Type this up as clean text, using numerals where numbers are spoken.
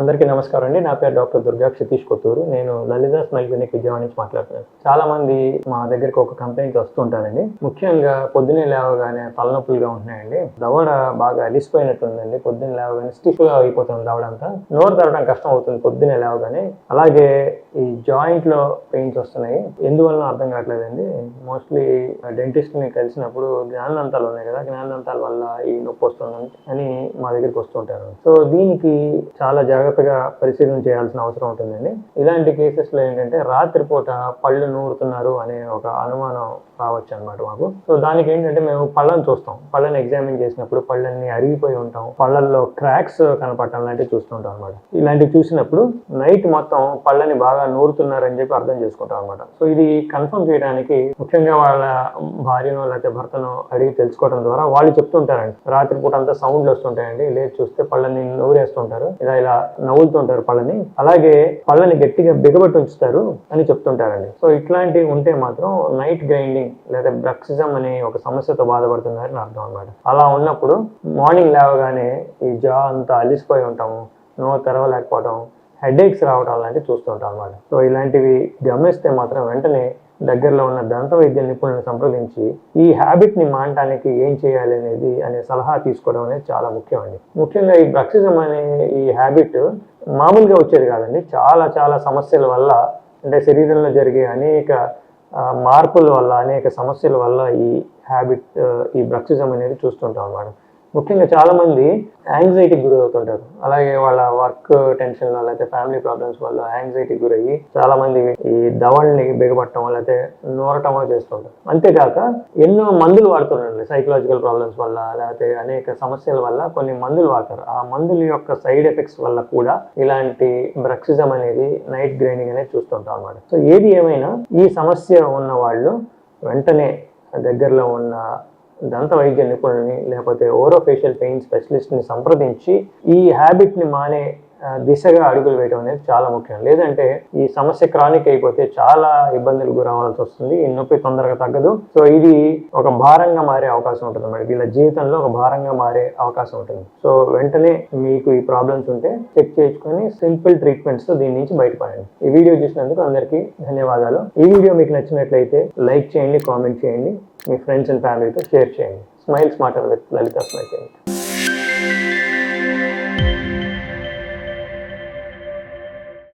అందరికీ నమస్కారం అండి. నా పేరు డాక్టర్ దుర్గా క్షితీష్ కొత్తూరు. నేను లలిత స్మైల్ క్లినిక్ విజయవాడ నుంచి మాట్లాడుతున్నాను. చాలా మంది మా దగ్గరికి ఒక కంప్లైంట్ వస్తుంటారండి. ముఖ్యంగా పొద్దున్నే లేవగానే తలనొప్పులుగా ఉంటున్నాయండి. దవడ బాగా అలిసిపోయినట్టుందండి. పొద్దున్న లేవగానే స్టిఫ్ గా అయిపోతుంది దవడ అంతా. నోరు తెరవడం కష్టం అవుతుంది పొద్దున్నే లేవగానే. అలాగే ఈ జాయింట్ లో పెయిన్స్ వస్తున్నాయి. ఎందువల్ల అర్థం కావట్లేదండి. మోస్ట్లీ డెంటిస్ట్ ని కలిసినప్పుడు జ్ఞానదంతాలు ఉన్నాయి కదా, జ్ఞానదంతాల వల్ల ఈ నొప్పి వస్తుంది అని మా దగ్గరికి వస్తుంటారు. సో దీనికి చాలా జాగ్రత్తగా పరిశీలన చేయాల్సిన అవసరం ఉంటుందండి. ఇలాంటి కేసెస్లో ఏంటంటే రాత్రిపూట పళ్ళు నూరుతున్నారు అనే ఒక అనుమానం రావచ్చు అనమాట మాకు. సో దానికి ఏంటంటే మేము పళ్ళని చూస్తాం. పళ్ళని ఎగ్జామిన్ చేసినప్పుడు పళ్ళని అరిగిపోయి ఉంటాం, పళ్ళల్లో క్రాక్స్ కనపడటం లాంటివి చూస్తుంటాం అనమాట. ఇలాంటివి చూసినప్పుడు నైట్ మొత్తం పళ్ళని బాగా నూరుతున్నారని చెప్పి అర్థం చేసుకుంటాం అనమాట. సో ఇది కన్ఫర్మ్ చేయడానికి ముఖ్యంగా వాళ్ళ భార్యనో లేకపోతే భర్తనో అడిగి తెలుసుకోవడం ద్వారా వాళ్ళు చెప్తుంటారండి. రాత్రిపూట అంతా సౌండ్లు వస్తుంటాయండి, లేచి చూస్తే పళ్ళని నూరేస్తుంటారు, ఇలా నవ్వులుతుంటారు పళ్ళని, అలాగే పళ్ళని గట్టిగా బిగబట్టి ఉంచుతారు అని చెప్తుంటారండి. సో ఇట్లాంటివి ఉంటే మాత్రం నైట్ గ్రైండింగ్ లేదా బ్రక్సిజం అనే ఒక సమస్యతో బాధపడుతున్నారని అర్థం అనమాట. అలా ఉన్నప్పుడు మార్నింగ్ లేవగానే ఈ జా అంతా అలిసిపోయి ఉంటాము, నోరు తెరవలేకపోవడం, హెడేక్స్ రావడం లాంటివి చూస్తుంటాం అనమాట. సో ఇలాంటివి గమనిస్తే మాత్రం వెంటనే దగ్గరలో ఉన్న దంత వైద్య నిపుణులను సంప్రదించి ఈ హ్యాబిట్ ని మానడానికి ఏం చేయాలి అనే సలహా తీసుకోవడం అనేది చాలా ముఖ్యం అండి. ముఖ్యంగా ఈ బ్రక్సిజం అనే ఈ హ్యాబిట్ మామూలుగా వచ్చేది కాదండి. చాలా చాలా సమస్యల వల్ల, అంటే శరీరంలో జరిగే అనేక మార్పుల వల్ల, అనేక సమస్యల వల్ల ఈ హ్యాబిట్, ఈ బ్రక్సిజం అనేది చూస్తుంటాం అన్నమాట. ముఖ్యంగా చాలా మంది యాంగ్జైటీకి గురి అవుతుంటారు. అలాగే వాళ్ళ వర్క్ టెన్షన్ లేకపోతే ఫ్యామిలీ ప్రాబ్లమ్స్ వల్ల యాంగ్జైటీకి గురయ్యి చాలా మంది ఈ దవడని బిగబట్టడం లేకపోతే నూరటమో చేస్తుంటారు. అంతేకాక ఎన్నో మందులు వాడుతుంటారు. సైకలాజికల్ ప్రాబ్లమ్స్ వల్ల లేకపోతే అనేక సమస్యల వల్ల కొన్ని మందులు వాడతారు. ఆ మందుల యొక్క సైడ్ ఎఫెక్ట్స్ వల్ల కూడా ఇలాంటి బ్రక్సిజం అనేది, నైట్ గ్రైండింగ్ అనేది చూస్తుంటాం అన్నమాట. సో ఏది ఏమైనా ఈ సమస్య ఉన్న వాళ్ళు వెంటనే దగ్గరలో ఉన్న దంత వైద్య నిపుణుల్ని లేకపోతే ఓరోఫేషియల్ పెయిన్ స్పెషలిస్ట్ని సంప్రదించి ఈ హ్యాబిట్ని మానే దిశగా అడుగులు వేయడం అనేది చాలా ముఖ్యం. లేదంటే ఈ సమస్య క్రానిక్ అయిపోతే చాలా ఇబ్బందులు గురవ్వాల్సి వస్తుంది. ఈ నొప్పి తొందరగా తగ్గదు. సో ఇది ఒక భారంగా మారే అవకాశం ఉంటుంది అన్నమాట. వీళ్ళ జీవితంలో ఒక భారంగా మారే అవకాశం ఉంటుంది. సో వెంటనే మీకు ఈ ప్రాబ్లమ్స్ ఉంటే చెక్ చేయించుకొని సింపుల్ ట్రీట్మెంట్స్తో దీని నుంచి బయటపడండి. ఈ వీడియో చూసినందుకు అందరికీ ధన్యవాదాలు. ఈ వీడియో మీకు నచ్చినట్లయితే లైక్ చేయండి, కామెంట్ చేయండి, మీ ఫ్రెండ్స్ అండ్ ఫ్యామిలీతో షేర్ చేయండి. Smile smarter with Lalitha smile clinic.